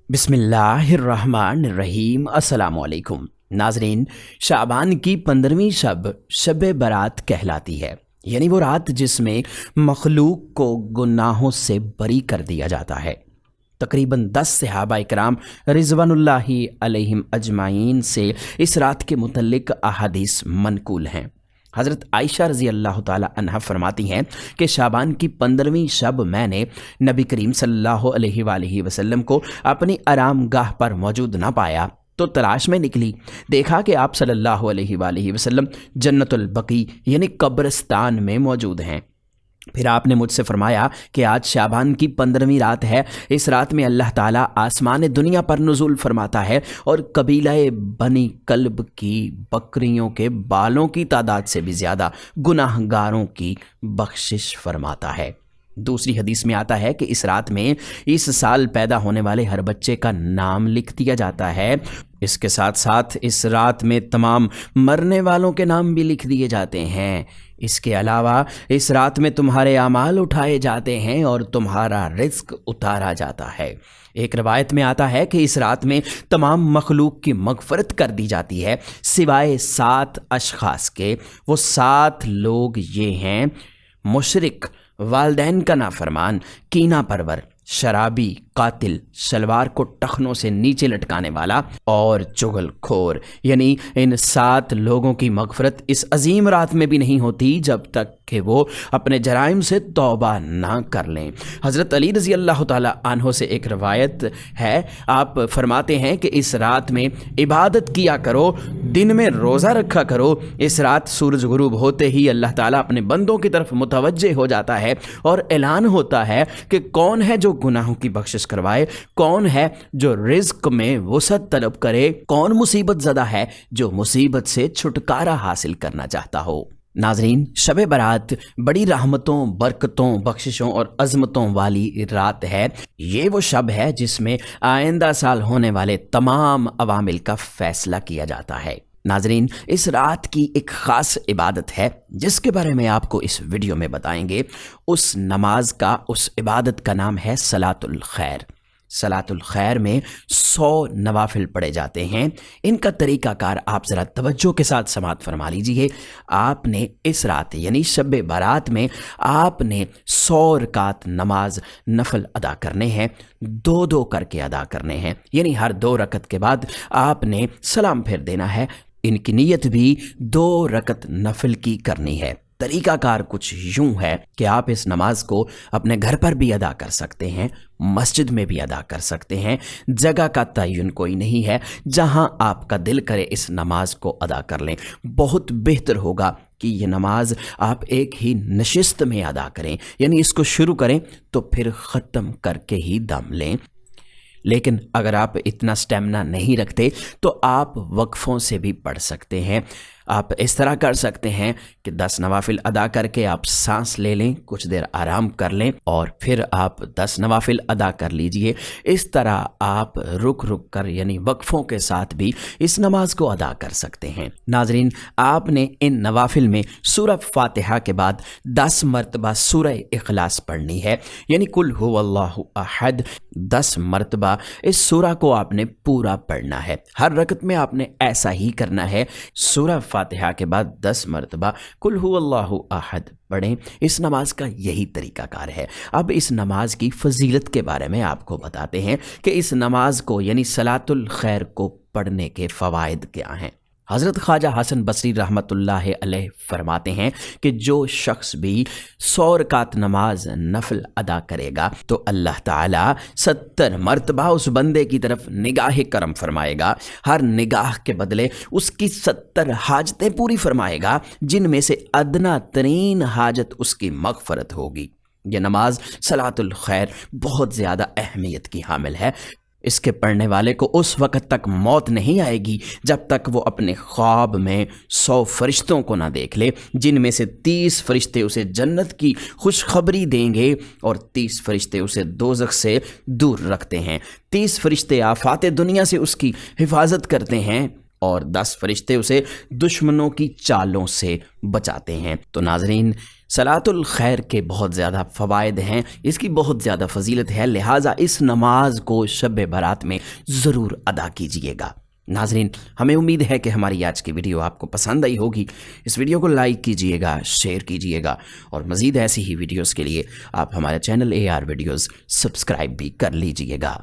बिस्मिल्लाहिर्रहमानिर्रहीम। अस्सलामु अलैकुम नाजरीन। शाबान की 15वीं शब बारात कहलाती है, यानी वो रात जिसमें मखलूक को गुनाहों से बरी कर दिया जाता है। तकरीबन 10 सहाबा इकराम रिज़वानुल्लाहि अलैहिम अजमाइन से इस रात के मुतल्लिक अहादीस मनकूल हैं। हज़रत आयशा रज़ी अल्लाह ताला अन्हा फरमाती हैं कि शाबान की 15वीं शब मैंने नबी करीम सल्लल्लाहु अलैहि वसल्लम को अपनी आरामगाह पर मौजूद ना पाया तो तलाश में निकली। देखा कि आप सल्लल्लाहु अलैहि वसल्लम जन्नतुल बकी यानी कब्रिस्तान में मौजूद हैं। फिर आपने मुझसे फरमाया कि आज शाबान की 15वीं रात है। इस रात में अल्लाह ताला आसमान दुनिया पर नुज़ूल फरमाता है और कबीलाए बनी कल्ब की बकरियों के बालों की तादाद से भी ज़्यादा गुनाहगारों की बख्शिश फरमाता है। दूसरी हदीस में आता है कि इस रात में इस साल पैदा होने वाले हर बच्चे का नाम लिख दिया जाता है। इसके साथ साथ इस रात में तमाम मरने वालों के नाम भी लिख दिए जाते हैं। इसके अलावा इस रात में तुम्हारे आमाल उठाए जाते हैं और तुम्हारा रिज़्क उतारा जाता है। एक रवायत में आता है कि इस रात में तमाम मखलूक की मग़फ़रत कर दी जाती है सिवाय 7 अशख़ास के। वो 7 लोग ये हैं: मुशरिक, वालदैन का नाफरमान, कीना परवर, शराबी, कातिल, शलवार को टखनों से नीचे लटकाने वाला और चुगलखोर। यानी इन 7 लोगों की मग़फ़रत इस अजीम रात में भी नहीं होती जब तक कि वो अपने जराइम से तौबा ना कर लें। हज़रत अली रज़ी अल्लाह ताला अन्हो से एक रवायत है, आप फरमाते हैं कि इस रात में इबादत किया करो, दिन में रोज़ा रखा करो। इस रात सूरज गुरूब होते ही अल्लाह ताला अपने बंदों की तरफ मुतवज्जे हो जाता है और ऐलान होता है कि कौन है जो गुनाहों की बख्शिश करवाए, कौन है जो रिज़्क में वसअत तलब करे, कौन मुसीबत ज़दा है जो मुसीबत से छुटकारा हासिल करना चाहता हो। नाजरीन, शब बारात बड़ी रहमतों, बरकतों, बख्शिशों और अज़मतों वाली रात है। ये वो शब है जिसमें आइंदा साल होने वाले तमाम अवामिल का फ़ैसला किया जाता है। नाजरीन, इस रात की एक ख़ास इबादत है जिसके बारे में आपको इस वीडियो में बताएंगे। उस नमाज का, उस इबादत का नाम है सलातुल खैर। सलातुल खैर में 100 नवाफिल पढ़े जाते हैं। इनका तरीक़ाकार आप ज़रा तवज्जो के साथ समाअत फरमा लीजिए। आपने इस रात यानी शब बारात में आपने 100 रकात नमाज नफल अदा करने हैं, 2-2 करके अदा करने हैं। यानी हर 2 रकत के बाद आपने सलाम फेर देना है। इनकी नीयत भी 2 रकत नफल की करनी है। तरीक़ाकार कुछ यूँ है कि आप इस नमाज को अपने घर पर भी अदा कर सकते हैं, मस्जिद में भी अदा कर सकते हैं। जगह का तयन कोई नहीं है, जहाँ आपका दिल करे इस नमाज को अदा कर लें। बहुत बेहतर होगा कि ये नमाज आप एक ही नशिस्त में अदा करें, यानी इसको शुरू करें तो फिर ख़त्म करके ही दम लें। लेकिन अगर आप इतना स्टेमिना नहीं रखते तो आप वक्फ़ों से भी पढ़ सकते हैं। आप इस तरह कर सकते हैं कि 10 नवाफिल अदा करके आप सांस ले लें, कुछ देर आराम कर लें और फिर आप 10 नवाफिल अदा कर लीजिए। इस तरह आप रुक रुक कर यानी वक्फ़ों के साथ भी इस नमाज को अदा कर सकते हैं। नाजरीन, आपने इन नवाफिल में सूरह फातिहा के बाद 10 मरतबा सूरह इखलास पढ़नी है, यानी कुल हुवल्लाहु अहद 10 मरतबा इस सूरह को आपने पूरा पढ़ना है। हर रकत में आपने ऐसा ही करना है। सूरह फातिहा के बाद 10 मरतबा कुल हुवल्लाहु अहद पढ़ें। इस नमाज का यही तरीक़ाकार है। अब इस नमाज की फजीलत के बारे में आपको बताते हैं कि इस नमाज को यानी सलातुल खैर को पढ़ने के फ़वाइद क्या हैं। हज़रत ख्वाजा हसन बसरी रहमतुल्लाह अलैह फरमाते हैं कि जो शख्स भी 100 रकात नमाज नफल अदा करेगा तो अल्लाह ताला 70 मरतबा उस बंदे की तरफ निगाह करम फरमाएगा। हर निगाह के बदले उसकी 70 हाजतें पूरी फरमाएगा, जिनमें से अदना तरीन हाजत उसकी मग़फ़रत होगी। ये नमाज सलातुल खैर बहुत ज़्यादा अहमियत की हामिल है। इसके पढ़ने वाले को उस वक़्त तक मौत नहीं आएगी जब तक वो अपने ख्वाब में 100 फरिश्तों को ना देख ले, जिनमें से 30 फरिश्ते उसे जन्नत की खुशखबरी देंगे और 30 फरिश्ते उसे दोज़ख से दूर रखते हैं। 30 फरिश्ते आफात दुनिया से उसकी हिफाजत करते हैं और 10 फरिश्ते उसे दुश्मनों की चालों से बचाते हैं। तो नाजरीन, صلاۃ الخیر کے بہت زیادہ فوائد ہیں، اس کی بہت زیادہ فضیلت ہے، لہٰذا اس نماز کو شب برات میں ضرور ادا کیجئے گا۔ ناظرین، ہمیں امید ہے کہ ہماری آج کی ویڈیو آپ کو پسند آئی ہوگی۔ اس ویڈیو کو لائک کیجئے گا، شیئر کیجئے گا، اور مزید ایسی ہی ویڈیوز کے لیے آپ ہمارے چینل AR ویڈیوز سبسکرائب بھی کر لیجئے گا۔